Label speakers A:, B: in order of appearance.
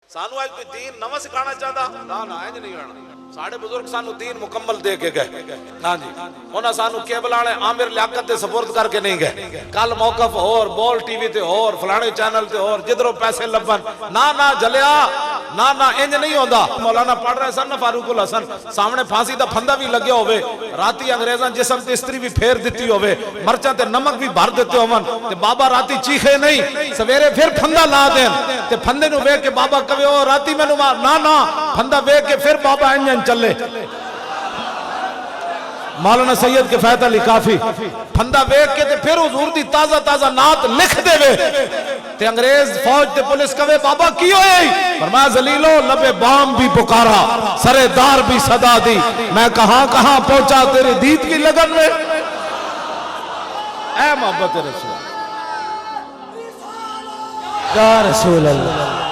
A: सानू आज कोई दीन नवा सिखाना चाहता ना ना इंज नहीं होना। साढ़े बुजुर्ग सानू दीन मुकम्मल दे के गए। हाँ जी, उन्हें सानू केबल वाले आमिर लियाकत दे सपुर्द करके नहीं गए। कल मौकफ और बॉल टीवी ते और फलाने चैनल ते और जिधरों पैसे लभन ना ना जलिया ना ना इंज नहीं होता। मौलाना पढ़ रहे सन ना फारूकुल हसन, सामने फांसी का फंदा भी लगे होवे, राती अंग्रेजा जिसम ते इस्त्री भी फेर दी होवे, मर्चा ते नमक भी भर देते होवन ते बाबा राती चीखे नहीं, सवेरे फिर फंदा ला देन ते फंदे नु वेख के बाबा कहे ओ राती मैनू मार ना ना, फंदा वेख के फिर बाबा इंजन चले। मौलाना सैयद किफायत अली काफी फंदा वेख के ते फिर हुजूर दी ताजा ताजा नात लिख देवे ते अंग्रेज फौज ते पुलिस कवे बाबा की होए, फरमाया जलीलो लबे बाम भी पुकारा, सरेदार भी सदा दी, मैं कहां कहां पहुंचा तेरे दीद की लगन में। ऐ मोहब्बत रसूल
B: या रसूल अल्लाह।